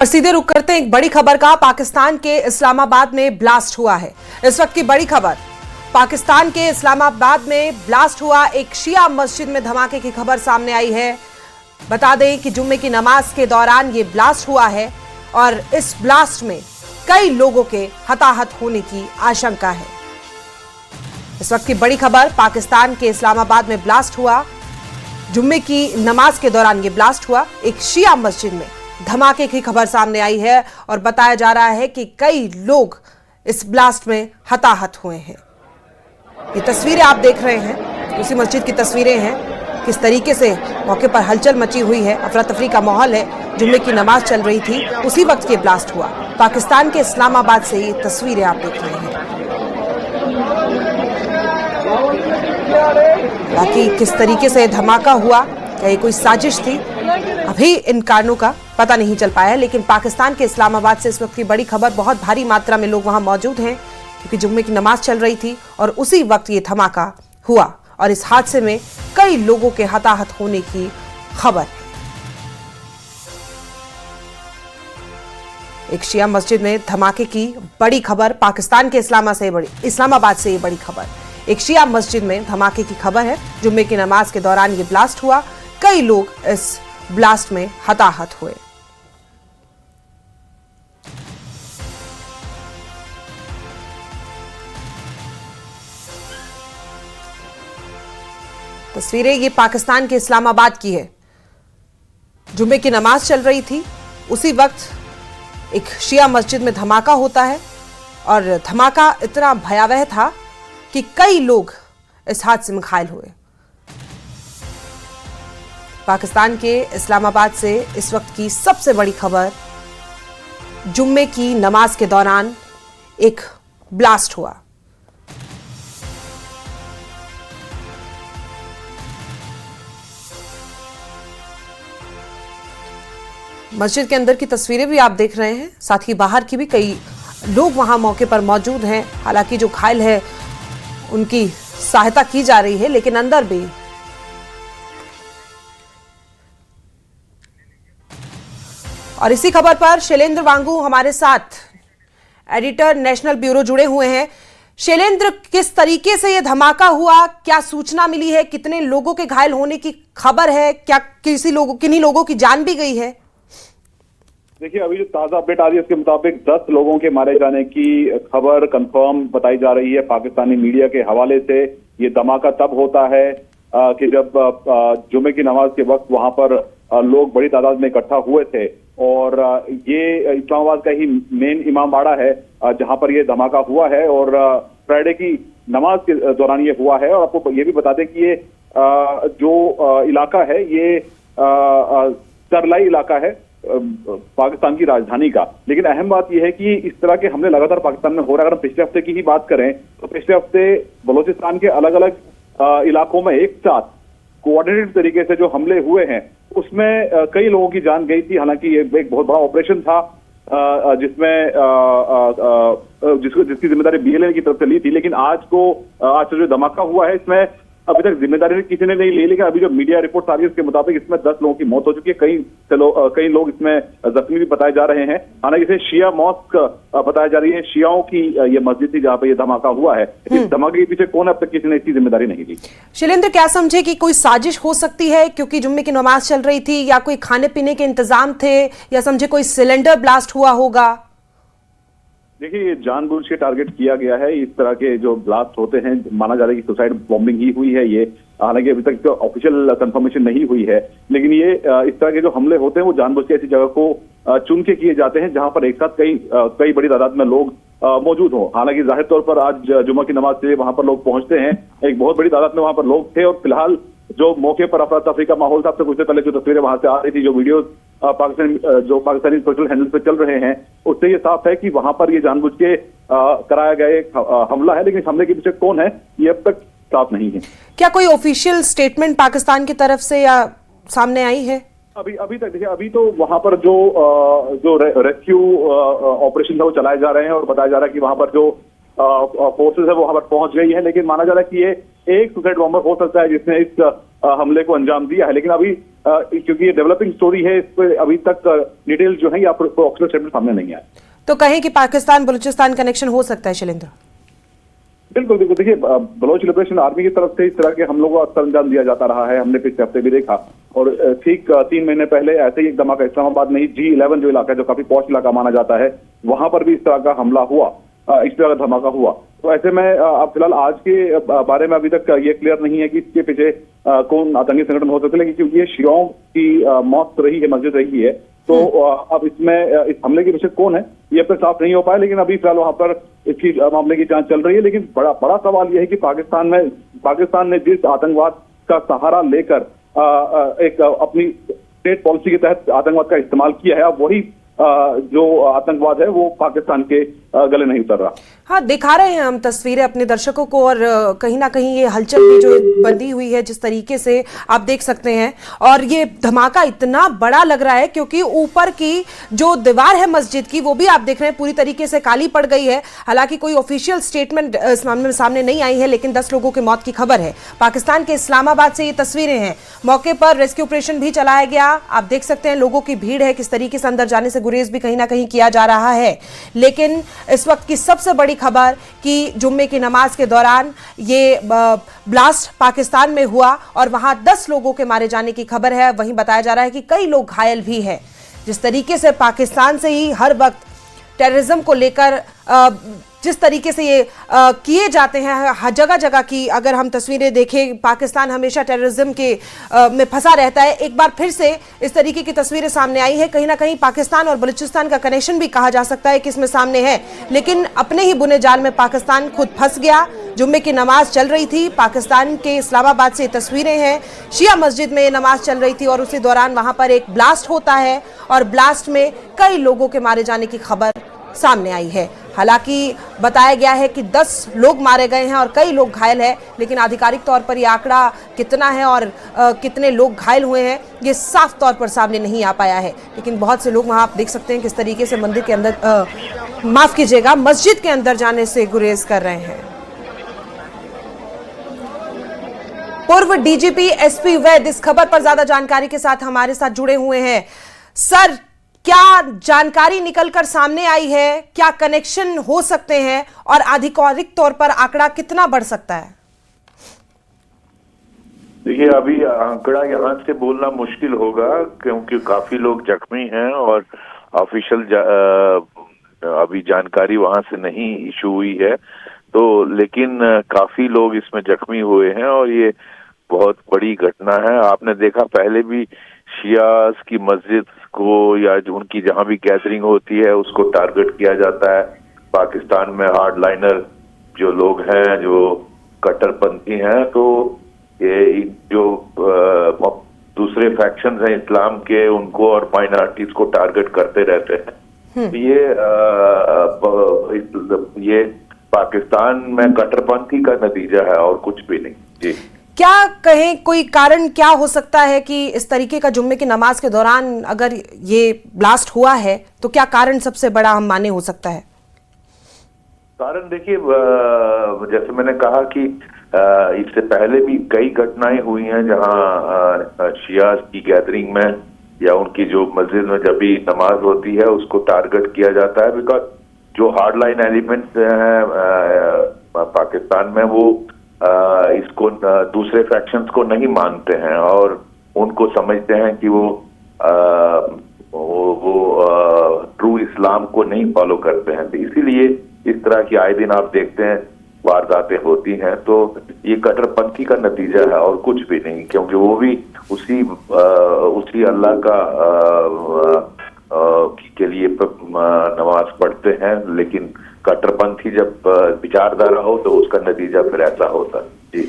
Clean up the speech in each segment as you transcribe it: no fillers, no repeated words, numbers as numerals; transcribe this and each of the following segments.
और सीधे रुक करते हैं एक बड़ी खबर का। पाकिस्तान के इस्लामाबाद में ब्लास्ट हुआ है। इस वक्त की बड़ी खबर, पाकिस्तान के इस्लामाबाद में ब्लास्ट हुआ। एक शिया मस्जिद में धमाके की खबर सामने आई है। बता दें कि जुम्मे की नमाज के दौरान ये ब्लास्ट हुआ है और इस ब्लास्ट में कई लोगों के हताहत होने की आशंका है। इस वक्त की बड़ी खबर, पाकिस्तान के इस्लामाबाद में ब्लास्ट हुआ। जुम्मे की नमाज के दौरान ये ब्लास्ट हुआ। एक शिया मस्जिद में धमाके की खबर सामने आई है और बताया जा रहा है कि कई लोग इस ब्लास्ट में हताहत हुए हैं। ये तस्वीरें आप देख रहे हैं, उसी मस्जिद की तस्वीरें हैं। किस तरीके से मौके पर हलचल मची हुई है, अफरा तफरी का माहौल है। जुम्मे की नमाज चल रही थी, उसी वक्त ये ब्लास्ट हुआ। पाकिस्तान के इस्लामाबाद से ये तस्वीरें आप देख रहे हैं। बाकी किस तरीके से धमाका हुआ, क्या ये कोई साजिश थी, अभी इन कारणों का पता नहीं चल पाया है। लेकिन पाकिस्तान के इस्लामाबाद से इस वक्त की बड़ी खबर, बहुत भारी मात्रा में लोग वहां मौजूद हैं क्योंकि जुम्मे की नमाज चल रही थी और उसी वक्त ये धमाका हुआ और इस हादसे में कई लोगों के हताहत होने की खबर है। एक शिया मस्जिद में धमाके की बड़ी खबर, पाकिस्तान के इस्लामाबाद से ये बड़ी खबर। एक शिया मस्जिद में धमाके की खबर है। जुम्मे की नमाज के दौरान ये ब्लास्ट हुआ। कई लोग इस ब्लास्ट में हताहत हुए। तस्वीरें ये पाकिस्तान के इस्लामाबाद की है। जुम्मे की नमाज चल रही थी, उसी वक्त एक शिया मस्जिद में धमाका होता है और धमाका इतना भयावह था कि कई लोग इस हादसे में घायल हुए। पाकिस्तान के इस्लामाबाद से इस वक्त की सबसे बड़ी खबर, जुम्मे की नमाज के दौरान एक ब्लास्ट हुआ। मस्जिद के अंदर की तस्वीरें भी आप देख रहे हैं, साथ ही बाहर की भी। कई लोग वहां मौके पर मौजूद हैं। हालांकि जो घायल है उनकी सहायता की जा रही है, लेकिन अंदर भी। और इसी खबर पर शैलेंद्र वांगू हमारे साथ, एडिटर नेशनल ब्यूरो, जुड़े हुए हैं। शैलेंद्र, किस तरीके से यह धमाका हुआ, क्या सूचना मिली है, कितने लोगों के घायल होने की खबर है, क्या किन्हीं लोगों की जान भी गई है? देखिए, अभी जो ताजा अपडेट आ रही है उसके मुताबिक 10 लोगों के मारे जाने की खबर कंफर्म बताई जा रही है। पाकिस्तानी मीडिया के हवाले से ये धमाका तब होता है कि जब जुमे की नमाज के वक्त वहां पर लोग बड़ी तादाद में इकट्ठा हुए थे और ये इस्लामाबाद का ही मेन इमाम बाड़ा है जहां पर ये धमाका हुआ है और फ्राइडे की नमाज के दौरान ये हुआ है। और आपको ये भी बता दें कि ये जो इलाका है ये सरलाई इलाका है पाकिस्तान की राजधानी का। लेकिन अहम बात यह है कि इस तरह के हमले लगातार पाकिस्तान में हो रहे हैं। अगर हम पिछले हफ्ते की ही बात करें तो पिछले हफ्ते बलोचिस्तान के अलग अलग इलाकों में एक साथ कोऑर्डिनेटेड तरीके से जो हमले हुए हैं उसमें कई लोगों की जान गई थी। हालांकि ये एक बहुत बड़ा ऑपरेशन था जिसमें जिसकी जिम्मेदारी BLN की तरफ से ली थी। लेकिन आज जो धमाका हुआ है इसमें अभी तक जिम्मेदारी किसी ने नहीं ली। लेकिन अभी जो मीडिया रिपोर्ट आ रही है उसके मुताबिक इसमें 10 लोगों की मौत हो चुकी है। कई लोग इसमें जख्मी भी बताए जा रहे हैं। हालांकि इसे शिया मॉस्क बताया जा रही है। शियाओं की ये मस्जिद थी जहां पर यह धमाका हुआ है। इस धमाके के पीछे कौन है, अब तक किसी ने इसकी जिम्मेदारी नहीं ली। शैलेंद्र, क्या समझे कि कोई साजिश हो सकती है क्योंकि जुम्मे की नमाज चल रही थी, या कोई खाने पीने के इंतजाम थे, या समझे कोई सिलेंडर ब्लास्ट हुआ होगा? देखिए, ये जानबूझ के टारगेट किया गया है। इस तरह के जो ब्लास्ट होते हैं माना जा रहा है कि सुसाइड बॉम्बिंग ही हुई है ये। हालांकि अभी तक ऑफिशियल कंफर्मेशन नहीं हुई है, लेकिन ये इस तरह के जो हमले होते हैं वो जानबूझ के ऐसी जगह को चुन के किए जाते हैं जहां पर एक साथ कई बड़ी तादाद में लोग मौजूद हों। हालांकि जाहिर तौर पर आज जुम्मा की नमाज से वहां पर लोग पहुंचते हैं, एक बहुत बड़ी तादाद में वहां पर लोग थे। और फिलहाल जो मौके पर अफरा तफरी का माहौल था, कुछ देर पहले जो तस्वीरें वहां से आ रही थी, जो वीडियो पाकिस्तानी सोशल हैंडल पे चल रहे हैं, उससे ये साफ है कि वहां पर ये जानबूझ के कराया गया एक हमला है। लेकिन हमले के पीछे कौन है ये अब तक साफ नहीं है। क्या कोई ऑफिशियल स्टेटमेंट पाकिस्तान की तरफ से या सामने आई है? अभी तक देखिए, अभी तो वहां पर जो रेस्क्यू ऑपरेशन था वो चलाए जा रहे हैं और बताया जा रहा है कि वहां पर जो फोर्सेस है वो वहां पर पहुंच गई है। लेकिन माना जा रहा है कि ये एक सुसाइड बॉम्बर हो सकता है जिसने इस हमले को अंजाम दिया है। लेकिन अभी क्योंकि ये डेवलपिंग स्टोरी है, इस पर अभी तक डिटेल जो है या ऑफिशियल स्टेटमेंट सामने नहीं आया। तो कहें कि पाकिस्तान बलूचिस्तान कनेक्शन हो सकता है शैलेंद्र? बिल्कुल बिल्कुल, देखिए बलोच लिबरेशन आर्मी की तरफ से इस तरह के हमलों को अक्सर अंजाम दिया जाता रहा है। हमने पिछले हफ्ते भी देखा, और ठीक 3 महीने पहले ऐसे ही एक धमाका इस्लामाबाद में ही G11 जो इलाका है, जो काफी पॉश इलाका माना जाता है, वहां पर भी इस तरह का हमला हुआ, इस तरह का धमाका हुआ। तो ऐसे में अब फिलहाल आज के बारे में अभी तक ये क्लियर नहीं है कि इसके पीछे कौन आतंकी संगठन हो सकते हैं, लेकिन क्योंकि ये शियाओं की मौत रही है, मस्जिद रही है, तो अब इसमें इस हमले के पीछे कौन है ये अब तक साफ नहीं हो पाया। लेकिन अभी फिलहाल वहां पर इसकी मामले की जांच चल रही है। लेकिन बड़ा सवाल यह है कि पाकिस्तान ने जिस आतंकवाद का सहारा लेकर एक अपनी स्टेट पॉलिसी के तहत आतंकवाद का इस्तेमाल किया है, अब वही जो आतंकवाद है वो पाकिस्तान के गले नहीं उतर रहा। हाँ, दिखा रहे हैं हम तस्वीरें अपने दर्शकों को, और कहीं ना कहीं ये हलचल भी जो बंधी हुई है जिस तरीके से आप देख सकते हैं। और ये धमाका इतना बड़ा लग रहा है क्योंकि ऊपर की जो दीवार है मस्जिद की, वो भी आप देख रहे हैं पूरी तरीके से काली पड़ गई है। हालांकि कोई ऑफिशियल स्टेटमेंट इस मामले में सामने नहीं आई है, लेकिन 10 लोगों की मौत की खबर है। पाकिस्तान के इस्लामाबाद से ये तस्वीरें हैं। मौके पर रेस्क्यू ऑपरेशन भी चलाया गया। आप देख सकते हैं लोगों की भीड़ है, किस तरीके से अंदर जाने से गुरेज भी कहीं ना कहीं किया जा रहा है। लेकिन इस वक्त की सबसे बड़ी खबर कि जुम्मे की नमाज के दौरान ये ब्लास्ट पाकिस्तान में हुआ और वहां 10 लोगों के मारे जाने की खबर है। वहीं बताया जा रहा है कि कई लोग घायल भी हैं। जिस तरीके से पाकिस्तान से ही हर वक्त टेररिज्म को लेकर जिस तरीके से ये किए जाते हैं हर जगह जगह की, अगर हम तस्वीरें देखें, पाकिस्तान हमेशा टेररिज्म के में फंसा रहता है। एक बार फिर से इस तरीके की तस्वीरें सामने आई है। कहीं ना कहीं पाकिस्तान और बलूचिस्तान का कनेक्शन भी कहा जा सकता है कि इसमें सामने है, लेकिन अपने ही बुने जाल में पाकिस्तान खुद फंस गया। जुम्मे की नमाज चल रही थी, पाकिस्तान के इस्लामाबाद से तस्वीरें हैं, शिया मस्जिद में ये नमाज चल रही थी और उसी दौरान वहां पर एक ब्लास्ट होता है और ब्लास्ट में कई लोगों के मारे जाने की खबर सामने आई है। हालांकि बताया गया है कि 10 लोग मारे गए हैं और कई लोग घायल हैं, लेकिन आधिकारिक तौर पर यह आंकड़ा कितना है और कितने लोग घायल हुए हैं ये साफ तौर पर सामने नहीं आ पाया है। लेकिन बहुत से लोग वहां आप देख सकते हैं किस तरीके से मंदिर के अंदर माफ कीजिएगा मस्जिद के अंदर जाने से गुरेज कर रहे हैं। पूर्व डीजीपी एसपी वैद इस खबर पर ज्यादा जानकारी के साथ हमारे साथ जुड़े हुए हैं। सर, क्या जानकारी निकलकर सामने आई है? क्या कनेक्शन हो सकते हैं और आधिकारिक तौर पर आंकड़ा कितना बढ़ सकता है? देखिए, अभी आंकड़ा यहाँ से बोलना मुश्किल होगा क्योंकि काफी लोग जख्मी हैं और ऑफिशियल अभी जानकारी वहां से नहीं इशू हुई है। तो लेकिन काफी लोग इसमें जख्मी हुए हैं और ये बहुत बड़ी घटना है। आपने देखा पहले भी शियास की मस्जिद को या उनकी जहां भी गैदरिंग होती है उसको टारगेट किया जाता है। पाकिस्तान में हार्डलाइनर जो लोग हैं, जो कट्टरपंथी हैं, तो ये जो दूसरे फैक्शंस हैं इस्लाम के, उनको और माइनॉरिटीज को टारगेट करते रहते हैं। ये पाकिस्तान में कट्टरपंथी का नतीजा है और कुछ भी नहीं। जी, क्या कहें, कोई कारण क्या हो सकता है कि इस तरीके का जुम्मे की नमाज के दौरान अगर ये ब्लास्ट हुआ है तो क्या कारण सबसे बड़ा हम माने हो सकता है? कारण देखिए, जैसे मैंने कहा कि इससे पहले भी कई घटनाएं हुई हैं जहां शियास की गैदरिंग में या उनकी जो मस्जिद में जब भी नमाज होती है उसको टारगेट किया जाता है। बिकॉज जो हार्डलाइन एलिमेंट्स हैं पाकिस्तान में वो इसको दूसरे फैक्शंस को नहीं मानते हैं और उनको समझते हैं कि वो ट्रू इस्लाम को नहीं फॉलो करते हैं। तो इसीलिए इस तरह की आए दिन आप देखते हैं वारदातें होती हैं। तो ये कट्टरपंथी का नतीजा है और कुछ भी नहीं, क्योंकि वो भी उसी अल्लाह का के लिए नमाज पढ़ते हैं। लेकिन कट्टरपंथी जब विचारधारा हो तो उसका नतीजा फिर ऐसा होता है। जी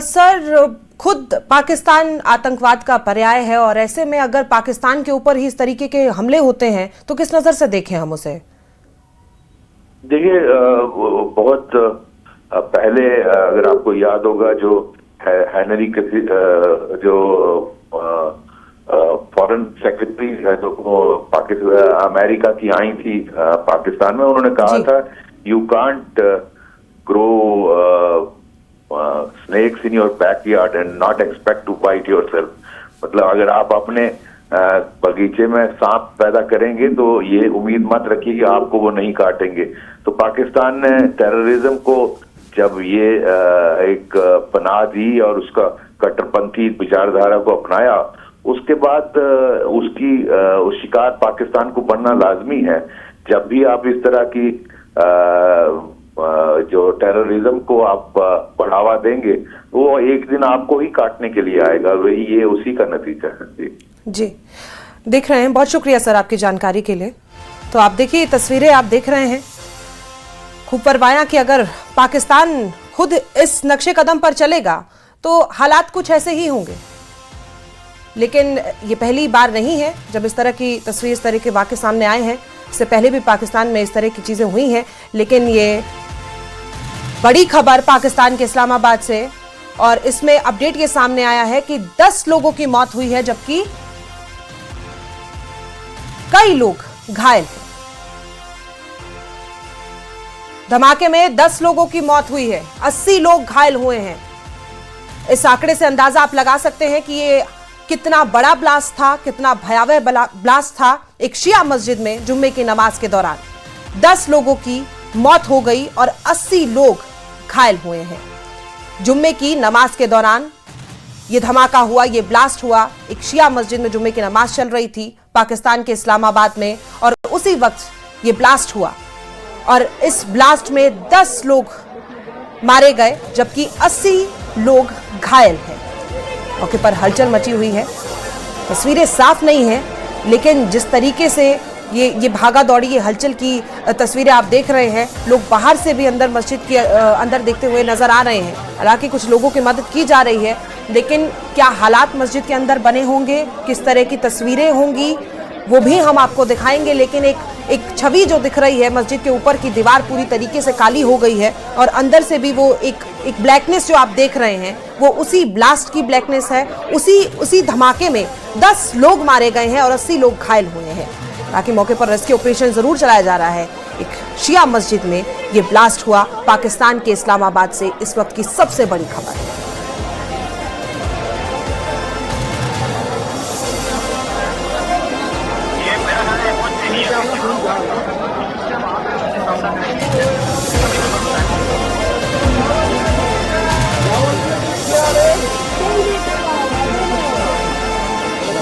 सर, खुद पाकिस्तान आतंकवाद का पर्याय है और ऐसे में अगर पाकिस्तान के ऊपर ही इस तरीके के हमले होते हैं तो किस नजर से देखें हम उसे? देखिए, बहुत पहले अगर आपको याद होगा जो हेनरी जो फॉरेन सेक्रेटरी जो अमेरिका की आई थी पाकिस्तान में, उन्होंने कहा था you can't grow snakes in your backyard and not expect to bite yourself. मतलब अगर आप अपने बगीचे में सांप पैदा करेंगे तो ये उम्मीद मत रखिए कि आपको वो नहीं काटेंगे। तो पाकिस्तान ने टेररिज्म को जब ये एक पनाह दी और उसका कट्टरपंथी विचारधारा को अपनाया, उसके बाद उसकी उस शिकार पाकिस्तान को बनना लाजमी है। जब भी आप इस तरह की जो टेररिज्म को आप बढ़ावा देंगे, वो एक दिन आपको ही काटने के लिए आएगा। वही ये उसी का नतीजा है। जी, देख रहे हैं। बहुत शुक्रिया सर आपकी जानकारी के लिए। तो आप देखिए, तस्वीरें आप देख रहे हैं, खूब परवाया कि अगर पाकिस्तान खुद इस नक्शे कदम पर चलेगा तो हालात कुछ ऐसे ही होंगे। लेकिन ये पहली बार नहीं है जब इस तरह की तस्वीर, इस तरह के वाक़े सामने आए हैं। इससे पहले भी पाकिस्तान में इस तरह की चीजें हुई हैं। लेकिन ये बड़ी खबर पाकिस्तान के इस्लामाबाद से, और इसमें अपडेट ये सामने आया है कि 10 लोगों की मौत हुई है, जबकि कई लोग घायल हैं। धमाके में 10 लोगों की मौत हुई है, 80 लोग घायल हुए हैं। इस आंकड़े से अंदाजा आप लगा सकते हैं कि ये कितना बड़ा ब्लास्ट था, कितना भयावह ब्लास्ट था। एक शिया मस्जिद में जुम्मे की नमाज के दौरान 10 लोगों की मौत हो गई और 80 लोग घायल हुए हैं। जुम्मे की नमाज के दौरान ये धमाका हुआ, ये ब्लास्ट हुआ। एक शिया मस्जिद में जुम्मे की नमाज चल रही थी पाकिस्तान के इस्लामाबाद में, और उसी वक्त ये ब्लास्ट हुआ। और इस ब्लास्ट में 10 लोग मारे गए, जबकि 80 लोग घायल हैं। मौके पर हलचल मची हुई है। तस्वीरें साफ नहीं हैं, लेकिन जिस तरीके से ये भागा दौड़ी, ये हलचल की तस्वीरें आप देख रहे हैं, लोग बाहर से भी अंदर मस्जिद के अंदर देखते हुए नजर आ रहे हैं। हालांकि कुछ लोगों की मदद की जा रही है, लेकिन क्या हालात मस्जिद के अंदर बने होंगे, किस तरह की तस्वीरें होंगी, वो भी हम आपको दिखाएंगे। लेकिन एक छवि जो दिख रही है, मस्जिद के ऊपर की दीवार पूरी तरीके से काली हो गई है, और अंदर से भी वो एक ब्लैकनेस जो आप देख रहे हैं, वो उसी ब्लास्ट की ब्लैकनेस है। उसी धमाके में 10 लोग मारे गए हैं और 80 लोग घायल हुए हैं। ताकि मौके पर रेस्क्यू ऑपरेशन जरूर चलाया जा रहा है। एक शिया मस्जिद में ये ब्लास्ट हुआ, पाकिस्तान के इस्लामाबाद से इस वक्त की सबसे बड़ी खबर।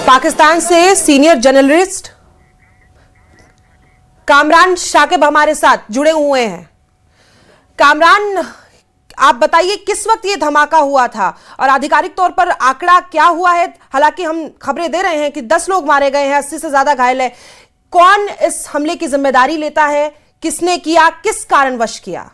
पाकिस्तान से सीनियर जर्नलिस्ट कामरान शाकिब हमारे साथ जुड़े हुए हैं। कामरान, आप बताइए किस वक्त ये धमाका हुआ था और आधिकारिक तौर पर आंकड़ा क्या हुआ है? हालांकि हम खबरें दे रहे हैं कि 10 लोग मारे गए हैं, 80 से ज्यादा घायल है। कौन इस हमले की जिम्मेदारी लेता है? किसने किया, किस कारणवश किया?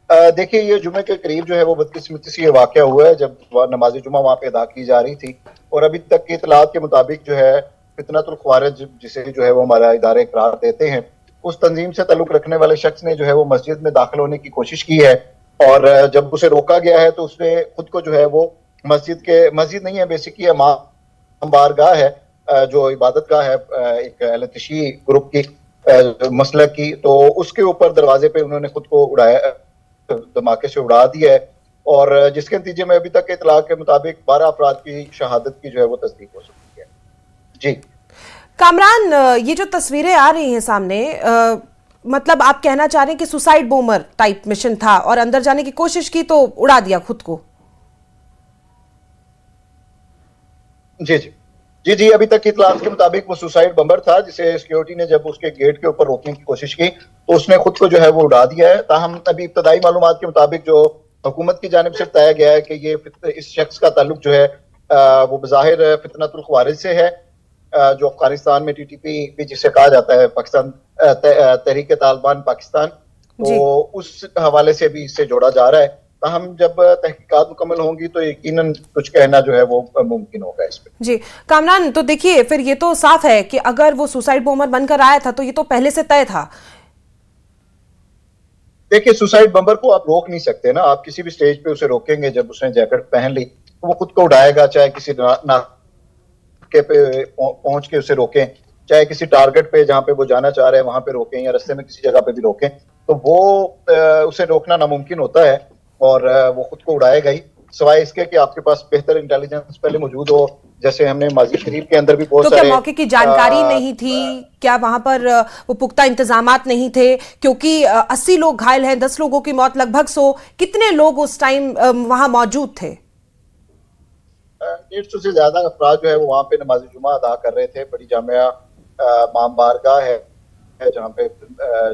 देखिए, ये जुमे के करीब जो है वो बदकिस्मती से ये वाकया हुआ है जब नमाज जुमा वहां पे अदा की जा रही थी, और अभी तक की इतलात के मुताबिक जो है फितनतुल ख्वारिज, जिसे जो है वो हमारा इदारे करार देते हैं, उस तंजीम से ताल्लुक रखने वाले शख्स ने जो है वो मस्जिद में दाखिल होने की कोशिश की है, और जब उसे रोका गया है तो उसने खुद को जो है वो मस्जिद नहीं है, बेसिकली बारगाह है, जो इबादत गाह है एक अहले-तशी ग्रुप की मसलक की, तो उसके ऊपर दरवाजे पे उन्होंने खुद को उड़ाया, धमाके से उड़ा दिया है, और जिसके नतीजे में अभी तक के इतला के मुताबिक 12 अफराद की शहादत की जो है वो तस्दीक हो सकती है। जी कामरान, ये जो तस्वीरें आ रही हैं सामने, मतलब आप कहना चाह रहे हैं कि सुसाइड बॉम्बर टाइप मिशन था और अंदर जाने की कोशिश की तो उड़ा दिया खुद को? जी जी जी जी अभी तक की इतलात के मुताबिक वो सुसाइड बम्बर था, जिसे सिक्योरिटी ने जब उसके गेट के ऊपर रोकने की कोशिश की तो उसने खुद को जो है वो उड़ा दिया है। ताहम अभी इब्तदाई मालूमात के मुताबिक जो हुकूमत की जानिब से बताया गया है कि ये इस शख्स का ताल्लुक जो है वो बज़ाहिर फितनतुल ख्वारिज से है, जो अफगानिस्तान में टीटीपी भी जिसे कहा जाता है, पाकिस्तान तहरीक तालिबान पाकिस्तान, तो उस हवाले से भी इससे जोड़ा जा रहा है। हम जब तहकीकात मुकम्मल होंगी तो यकीनन कुछ कहना जो है वो मुमकिन होगा इस पे। जी कामरान, तो देखिए फिर ये तो साफ है कि अगर वो सुसाइड बॉम्बर बनकर आया था तो ये तो पहले से तय था। देखिए, सुसाइड बम्बर को आप रोक नहीं सकते ना, आप किसी भी स्टेज पे उसे रोकेंगे, जब उसने जैकेट पहन ली तो वो खुद को उड़ाएगा, चाहे किसी नाके पे पहुंच के उसे रोकें, चाहे किसी टारगेट पे जहाँ पे वो जाना चाह रहे हैं वहां पे रोकें, या रास्ते में किसी जगह पे भी रोकें, तो वो उसे रोकना नामुमकिन होता है और वो खुद को उड़ाएगा ही, सिवाय इसके कि आपके पास बेहतर इंटेलिजेंस पहले मौजूद हो जैसे हमने मस्जिद शरीफ के अंदर भी बहुत तो सारे क्या मौके की जानकारी नहीं थी? क्या वहां पर वो पुख्ता इंतजामात नहीं थे? क्योंकि 80 लोग घायल हैं, 10 लोगों की मौत लगभग 100, कितने लोग उस टाइम वहां मौजूद थे? 150 से ज्यादा अफराद जो है वो वहाँ पे नमाज जुमा अदा कर रहे थे। बड़ी जामिया इमाम बारगाह है जहाँ पे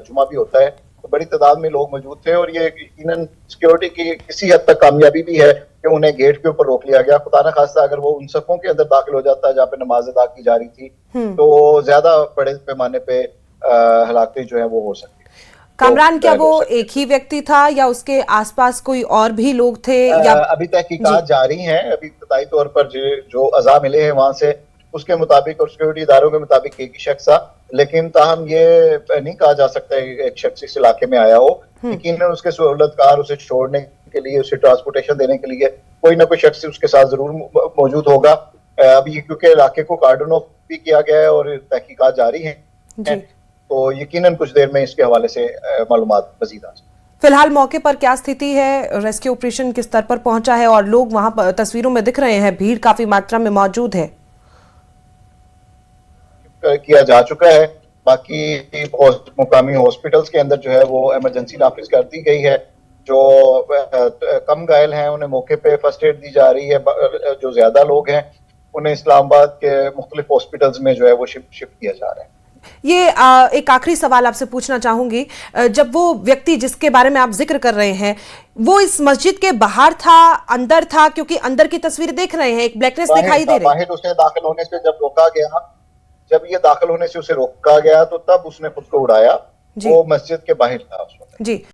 जुमा भी होता है, तो बड़ी तादाद में लोग मौजूद थे। और ये यकीनन सिक्योरिटी की किसी हद तक कामयाबी भी है कि उन्हें गेट के ऊपर रोक लिया गया। खुदा न खास्ता अगर वो उन सफ़ों के अंदर दाखिल हो जाता जहाँ पे नमाज अदा की जा रही थी तो ज्यादा बड़े पैमाने पे हलाकतें जो है वो हो सकती। कामरान, क्या वो एक ही व्यक्ति था या उसके आसपास कोई और भी लोग थे? या अभी तहकीकात जारी हैं। अभी इब्तदाई तौर पर जो अज़ा मिले हैं वहां से उसके मुताबिक और सिक्योरिटी इदारों के मुताबिक एक ही शख्स था, लेकिन ताहम ये नहीं कहा जा सकता है एक शख्स इस इलाके में आया हो। यकीनन उसके सहूलतकार उसे छोड़ने के लिए, उसे ट्रांसपोर्टेशन देने के लिए कोई ना कोई शख्स उसके साथ जरूर मौजूद होगा। अभी क्योंकि इलाके को कार्डन ऑफ भी किया गया है और तहकीकात जारी है, तो यकीनन कुछ देर में इसके हवाले से मालूमात मजीद आ जाए। फिलहाल मौके पर क्या स्थिति है? रेस्क्यू ऑपरेशन किस स्तर पर पहुंचा है? और लोग वहां पर तस्वीरों में दिख रहे हैं, भीड़ काफी मात्रा में मौजूद है। किया जा चुका है। बाकी मुकामी हॉस्पिटल्स के अंदर जो है वो इमरजेंसी नाफिज कर दी गई है। जो कम घायल हैं उन्हें मौके पे फर्स्ट एड दी जा रही है। जो ज्यादा लोग हैं उन्हें इस्लामाबाद के मुख्तलिफ हॉस्पिटल्स में जो है वो शिफ्ट किया जा रहा है। ये एक आखिरी सवाल आपसे पूछना चाहूंगी, जब वो व्यक्ति जिसके बारे में आप जिक्र कर रहे हैं वो इस मस्जिद के बाहर था, अंदर था? क्योंकि अंदर की तस्वीर देख रहे हैं, एक ब्लैकनेस दिखाई दे रही है। बाहर उसे दाखिल होने से जब रोका गया, जब ये दाखिल होने से उसे रोका गया तो तब उसने खुद को उड़ाया। वो मस्जिद के बाहर था उस वक्त। जी।